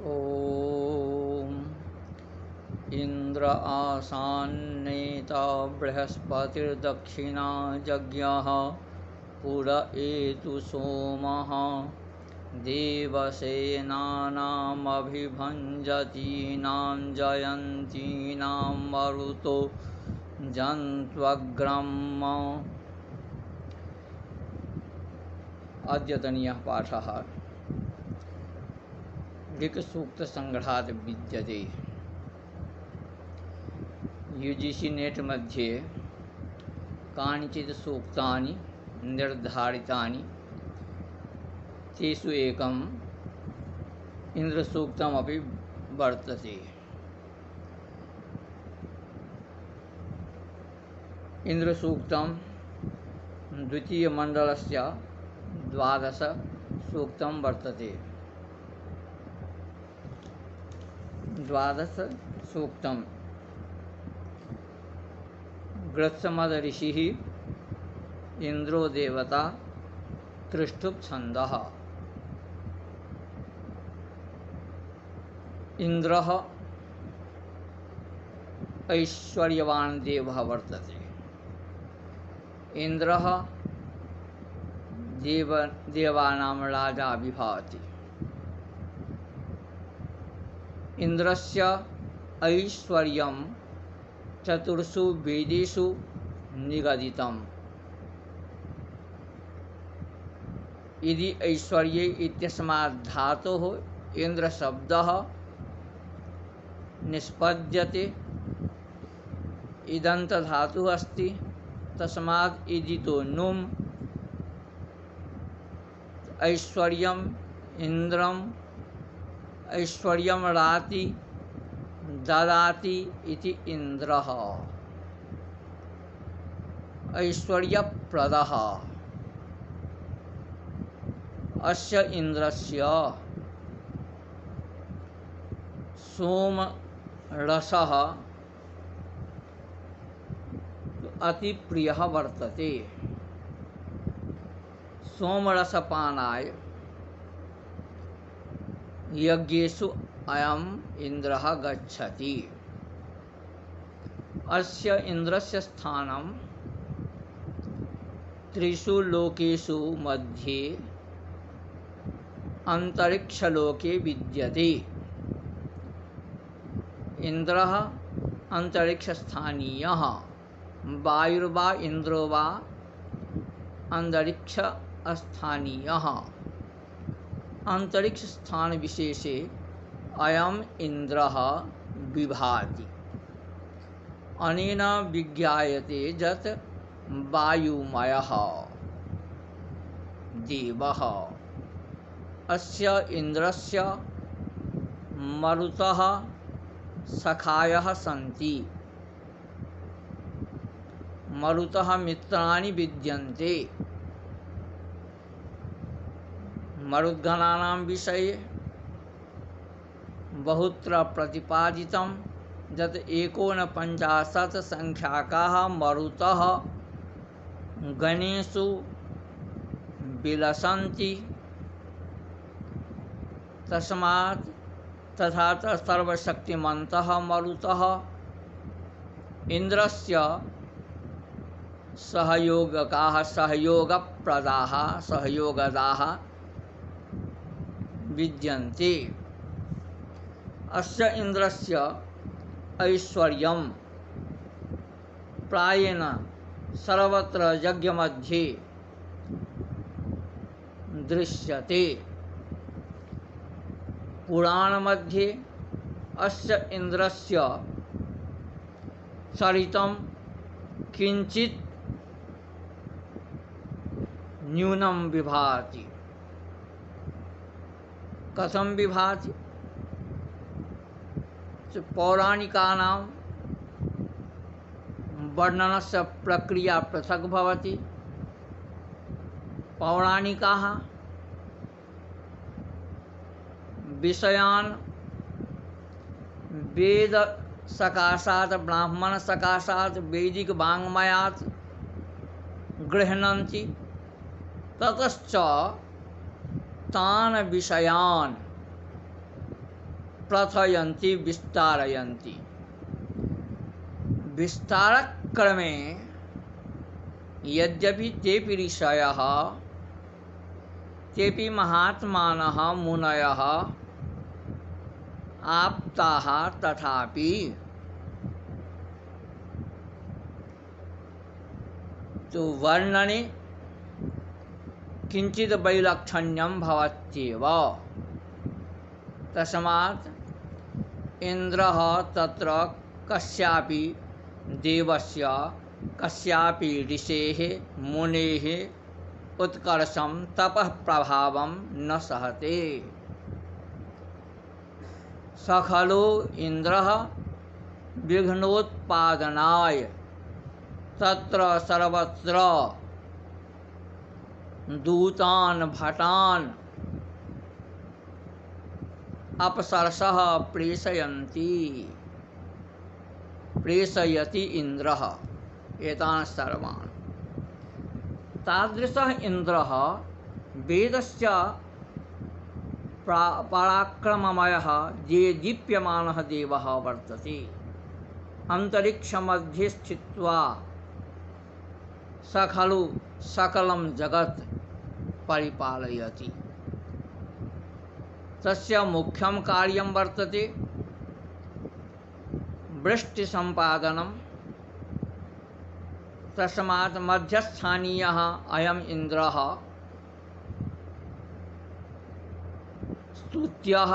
ॐ इन्द्र आसान्नेता बृहस्पतिर्दक्षिणा जज्ञः पुर एतु सोमः देवसेनानामभिभञ्जतीनां जयन्तीनां मरुतो जन्त्वग्रम्। अद्यतनीयः पाठः ऋक्सूक्तसङ्ग्रहात् विद्यते। यूजीसी नेट मध्ये कानिचित् सूक्तानि निर्धारितानि, तेषु एकम् इन्द्रसूक्तमपि वर्तते। इन्द्रसूक्तं द्वितीयमण्डलस्य 12 सूक्तं वर्तते। 12 सूक्तं गृत्समद ऋषिः इंद्रो देवता त्रिष्टुप् छन्दः। इंद्रः ऐश्वर्यवान् देवः वर्तते। इंद्रः देवानां राजा विभाति। इंद्रस्य ऐश्वर्यं चतुर्षु वेदेषु निगदितम्। यदि ऐश्वर्ये इत्यस्मात् धातोः इंद्र शब्दः निष्पद्यते, इदन्त धातुः अस्ति, तस्मात् इदितो नुम् ऐश्वर्यम् इंद्रम् ऐश्वर्यं राति ददाति इति इंद्रः ऐश्वर्यप्रदः। अस्य इंद्रस्य सोमरसः अति प्रियः वर्तते। सोमरसपानाय यज्ञेषु अयम् इंद्रः गच्छति। अस्य इंद्रस्य स्थानं त्रिषु लोकेषु मध्ये अंतरिक्षलोके विद्यते। इंद्रः अंतरिक्षस्थानीयः। वायुर्वा इंद्रो वा अंतरिक्षस्थानीयः। अंतरिक्ष स्थान विशेषे अयम् इंद्रः विभाति। अनेन विज्ञायते यत् वायुमयः देवः। अस्य इंद्रस्य मरुतः सखायः सन्ति। मरुतः मित्राणि विद्यन्ते। मरुद्गणानां विषये बहुत्र प्रतिपादितं यत् 49 संख्याकाः मरुतः गणेषु विलसन्ति। तस्मात् तथा च सर्वशक्तिमन्तः मरुतः इंद्रस्य सहयोगकाः सहयोगप्रदाः सहयोगदाः विद्यन्ते। अस्य इंद्रस्य ऐश्वर्यं प्रायेण सर्वत्र यज्ञमध्ये दृश्यते। पुराणमध्ये अस्य इंद्रस्य चरितं किंचित् न्यूनं विभाति। कथं विभाति? पौराणिकानां वर्णनस्य प्रक्रिया पृथक् भवति। पौराणिकाः विषयान् वेद सकाशात् ब्राह्मण सकाशात् वैदिक वाङ्मयात् गृह्णन्ति। ततश्च तान् विषयान् प्रथयन्ति विस्तारयन्ति। विस्तारक क्रमे यद्यपि तेपि ऋषयः तेपि महात्मानः मुनयः आप्ताः तथापि तो वर्णने किंचित वैलक्षण्यं भवत्येव। तस्मात् इंद्रः तत्र कस्यापि देवस्य कस्यापि ऋषेः मुनेः उत्कर्षं तपः प्रभावं न सहते। स खलु इंद्रः विघ्नोत्पादनाय तत्र सर्वत्र दूतान् भटान् अप्सरसः प्रेषयति इंद्रः एतान् सर्वान्। तादृशः इंद्रः वेदस्य पराक्रममयः ये दीप्यमानः देवः वर्तते। अंतरिक्षमध्ये स्थित्वा स खलु सकलं जगत् परिपालयति। तस्य मुख्यं कार्यं वर्तते वृष्टिसम्पादनं। तस्मात् मध्यस्थानीयः अयम् इन्द्रः स्तुत्यः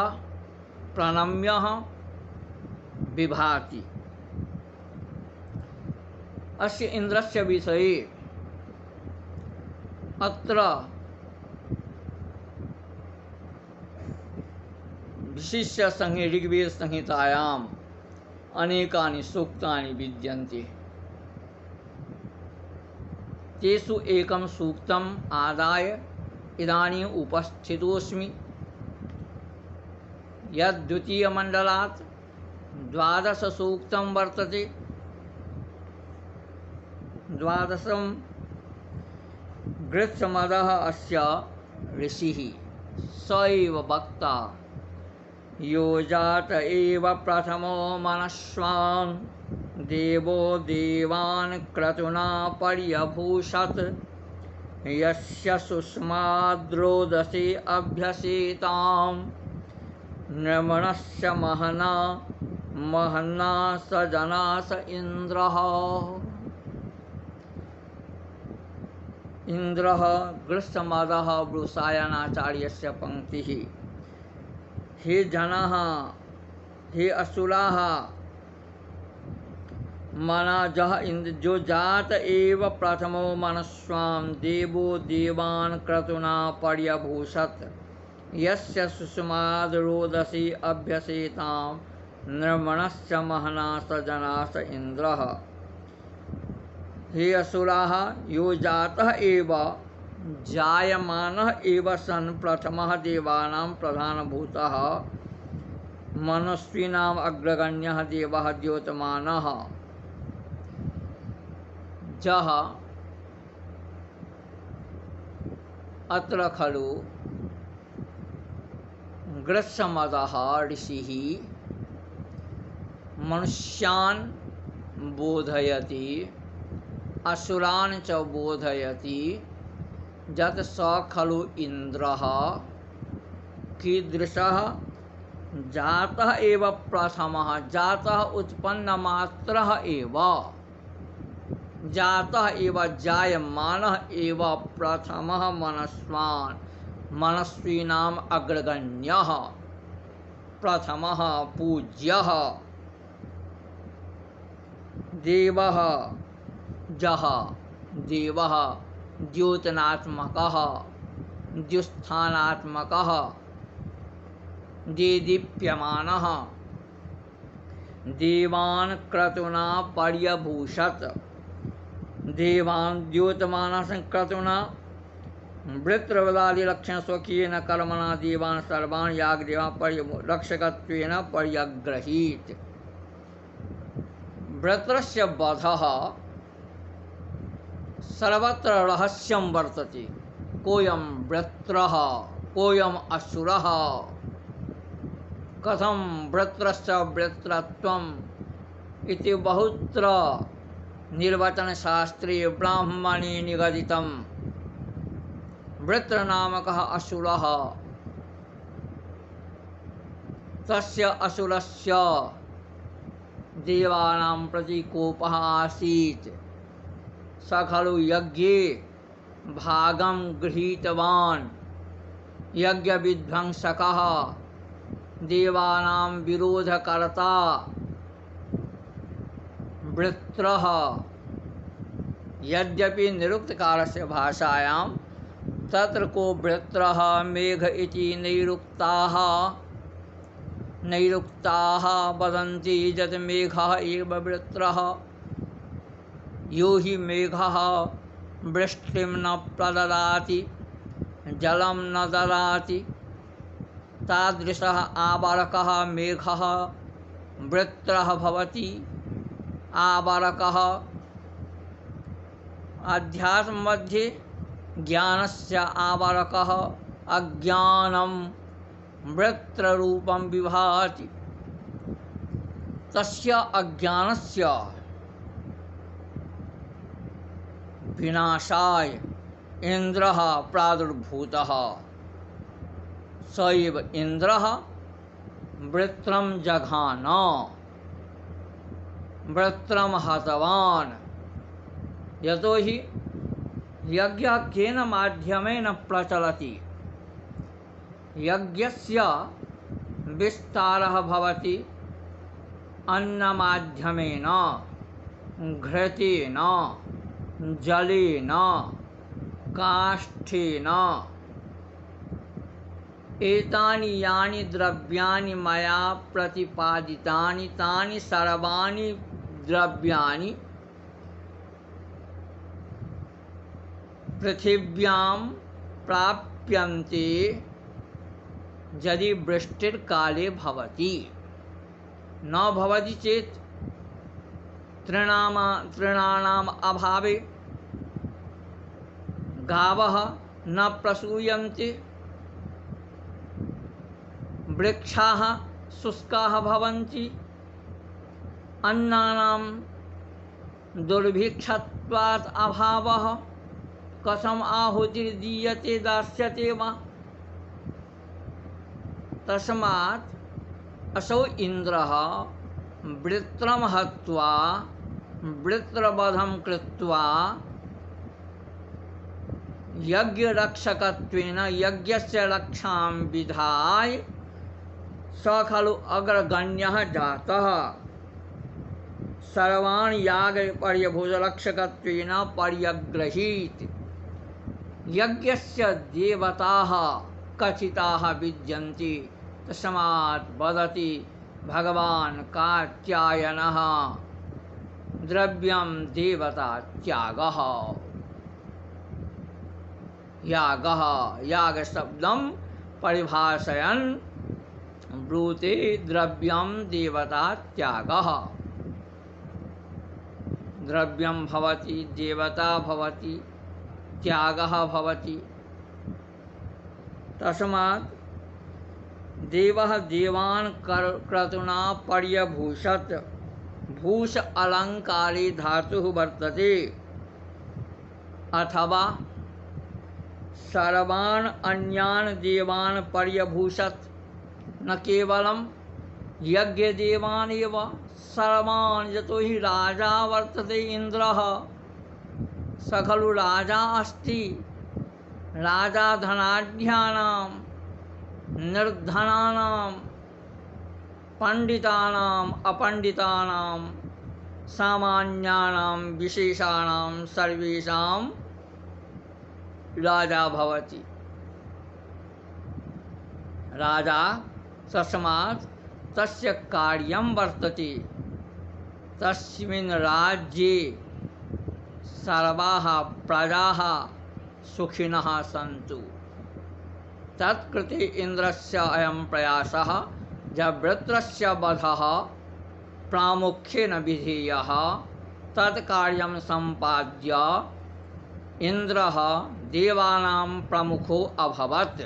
प्रणम्यः बिभाति। अस्य इन्द्रस्य विषये अत्र विशिष्य संगे ऋग्वेद संहितायाम् अनेकानि सूक्तानि विद्यन्ते। तेषु एकं सूक्तम् आदाय इदानीम् उपस्थितोऽस्मि। यद्द्वितीयमण्डलात् 12 सूक्तं वर्तते। 12 गृत्समदः अस्य ऋषिः स एव वक्ता। यो जात एव प्रथमो मनस्वान् देवो देवान् क्रतुना पर्यभूषत् यस्य सुष्माद्रोदसी अभ्यसेतां नृमणस्य महना स जनास इंद्रः। इंद्रः गृत्समदः वृषायनाचार्यस्य पंक्तिः। हे जनाः, हे असुराः, मनाजः जो जात एव प्रथमो मनस्वां देवो देवान् क्रतुना पर्यभूषत् यस्य सुषमाद् रोदसी अभ्यसेतां नृमणस्य महना स जनास इंद्रः। हे असुराः, यो जातः एव जायमानः एव सन् प्रथमः देवानां प्रधानभूतः मनस्विनाम् अग्रगण्यः देवः द्योतमानः जः अत्र खलु गृत्समदः ऋषिः मनुष्यान् बोधयति असुरान् च बोधयति यत् स खलु इंद्रः कीदृशः जातः एव प्रथमः। जातः उत्पन्नमात्रः एव, जातः एव जायमानः एव प्रथमः मनस्वान् मनस्वीनाम् अग्रगण्यः प्रथमः पूज्यः देवः जः देवः द्योतनात्मकः द्युस्थानात्मकः देदीप्यमानः देवान् क्रतुना पर्यभूषत्। देवान् द्योतमानः क्रतुना वृत्रवदादिलक्षण स्वकीयेन कर्मणा देवान् सर्वान् यागदेवान् रक्षकत्वेन पर्यग्रहीत्। वृत्रस्य वधः सर्वत्र रहस्यं वर्तते। कोऽयं वृत्रः कोऽयम् असुरः कथम वृत्रस्य वृत्रत्वम् इति बहुत्र निर्वचन शास्त्रे ब्राह्मणे निगदितम्। वृत्र नामकः असुरः, तस्य असुरस्य देवानां प्रति कोपः आसीत्। स खलु यज्ञे भागं गृहीतवान्। यज्ञविध्वंसकः, देवानां विरोधकर्ता वृत्रः। यद्यपि निरुक्तकारस्य भाषायां तत्र को वृत्रः मेघ इति नैरुक्ताः वदन्ति यत् मेघः एव वृत्रः। यो हि मेघः वृष्टिं न प्रददाति, जलं न ददाति, तादृशः आवर्कः मेघः वृत्रः भवति। आवर्कः अध्यात्ममध्ये ज्ञानस्य आवर्कः अज्ञानं वृत्ररूपं विभाति। तस्य अज्ञानस्य विनाशाय इंद्रः प्रादुर्भूतः। स एव इंद्रः वृत्रं जघान, वृत्रं हतवान्। यतो हि यज्ञः केन माध्यमेन प्रचलति। यज्ञस्य विस्तारः भवति अन्नमाध्यमेन, घृतेन, जलेन, काष्ठेन। एतानि यानि द्रव्याणि मया प्रतिपादितानि तानि सर्वाणि द्रव्याणि पृथिव्यां प्राप्यन्ते यदि वृष्टिर्काले भवति। न भवति चेत् तृणानाम् अभावे गावः न प्रसूयन्ते, वृक्षाः शुष्काः भवन्ति, अन्नानां दुर्भिक्षत्वात् अभावः कथम आहुतिर्दीयते दास्यते वा। तस्मात् असौ इन्द्रः वृत्रं हत्वा वृत्रवधं कृत्वा यज्ञरक्षकत्वेन यज्ञस्य रक्षां विधाय स खलु अग्रगण्यः जातः। सर्वान् यागपर्यभूतरक्षकत्वेन पर्यग्रहीत्। यज्ञस्य देवताः कथिताः विद्यन्ते। तस्मात् वदति भगवान् कात्यायनः द्रव्यं देवता त्यागः। यागः यागशब्दं परिभाषयन् ब्रूते द्रव्यं देवता त्यागः। द्रव्यं भवति, देवता भवति, त्यागः भवति। तस्मात् देवः देवान् क्रतुना पर्यभूषत्। भूष अलङ्कारे धातुः वर्तते। अथवा सर्वान् अन्यान् देवान् पर्यभूषत्। न केवलं यज्ञदेवान् एव सर्वान्। यतो हि राजा वर्तते इन्द्रः। स खलु राजा अस्ति। राजा धनाढ्यानां, निर्धनानां, पंडितानां, अपंडितानां, सामान्यानां, विशेषाणां सर्वेषां राजा भवति। राजा तस्मात् तस्य कार्यं वर्तते। तस्मिन् राज्ये सर्वाः प्रजाः सुखिनः सन्तु। तत्कृते इन्द्रस्य अयं प्रयासः वृत्रस्य वधः प्रामुख्येन विधेयः। तत्कार्यं सम्पाद्य इन्द्रः देवानां प्रमुखो अभवत्।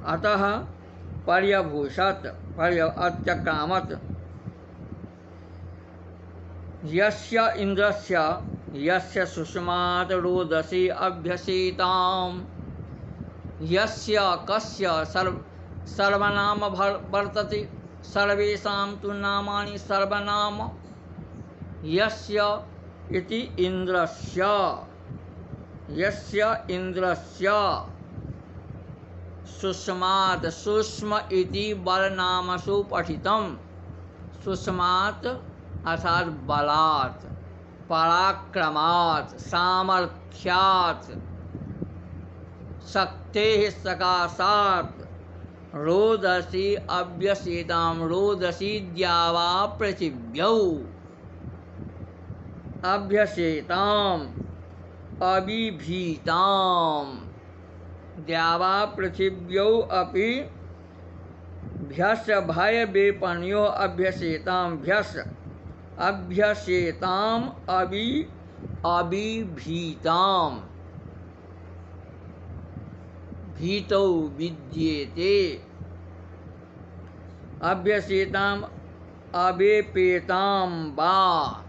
अतः पर्यभूषत अत्यक्रामत। यस्य इंद्रस्य यस्य सुषमात् रोदसी अभ्यसेताम्। यस्य कस्य सर्वनाम वर्तते सर्वेषां तु नामानि सर्वनाम। यस्य इति इंद्रस्य सुषमात् सूक्ष्म इति बलनामसु पठितम्। सुषमात् अर्थात बलात्, पराक्रमात्, सामर्थ्यात्, शक्तेः सकाशात्। रोदसी अभ्यसेताम्। रोदसी द्यावा पृथिव्यौ। अभ्यसेताम् अभिभीताम्। द्यावा पृथिव्यौ अपि भ्यस भय वेपन्यो अभ्यसेताम्। भ्यस अभ्यसेताम् अभिभीताम्। भीतौ विद्येते। अभ्यसेताम् अवेपेताम् वा।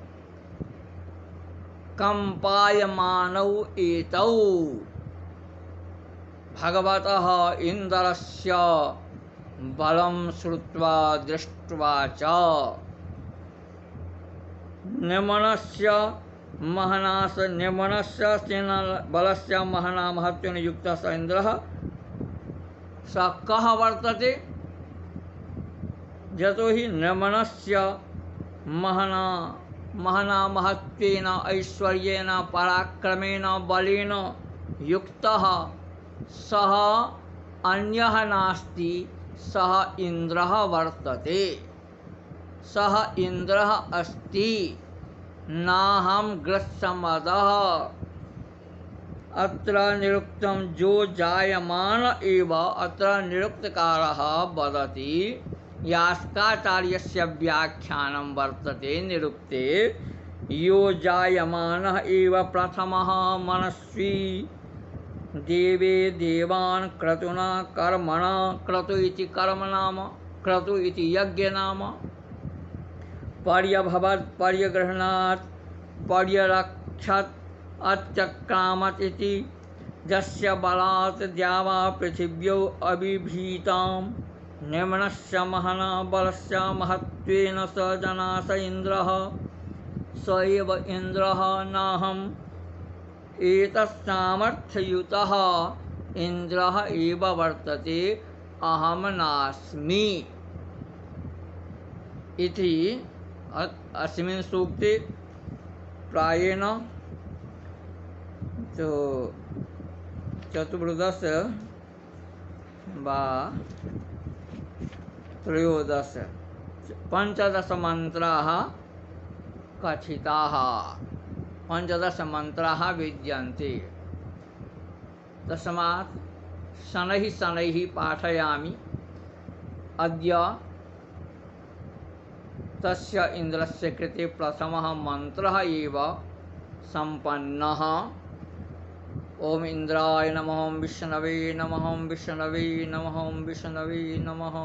कंपायमानौ एतौ। भगवतः इन्द्रस्य बलं श्रुत्वा दृष्ट्वा च। निमनस्य सेनाबलस्य महना महत्वेन युक्तः स इन्द्रः। स कः वर्तते? यतो हि निमनस्य महना महत्वेन ऐश्वर्येण पराक्रमेण बलेन युक्तः सः अन्यः नास्ति, सः इन्द्रः वर्तते। सः इन्द्रः अस्ति, नाहं ग्रत्समदः। अत्र निरुक्तं जो जायमान एव। अत्र निरुक्तकारः वदति यास्काचार्यस्य व्याख्यानं वर्तते निरुक्ते। यो जायमानः एव प्रथमः मनस्वी देवे देवान् क्रतुना कर्मणा। क्रतु इति कर्म नाम, क्रतु इति यज्ञ नाम। पर्यभवत् पर्यगृह्णात् पर्यरक्षत् अत्यक्रामत् इति। यस्य बलात् द्यावा पृथिव्यौ अभिभीताम्। निम्नस्य महना बलस्य महत्वेन स जनास इन्द्रः। स एव इन्द्रः नाहम् एतत्सामर्थ्ययुतः इन्द्रः एव वर्तते, अहं नास्मि इति अस्मिन् सूक्ते प्रायेण तो चतुर्दश वा त्रयोदश पंचदश मंत्राः कथिताः। पंचदश मंत्राः विद्यन्ते। तस्मात् शनैः शनैः पाठयामि। अद्य तस्य इन्द्रस्य कृते प्रथमः मन्त्रः एव सम्पन्नः। ओम इंद्राय नमः। ओम विष्णवे नमः। ओम विष्णवे नमः। ओम विष्णवे नमः।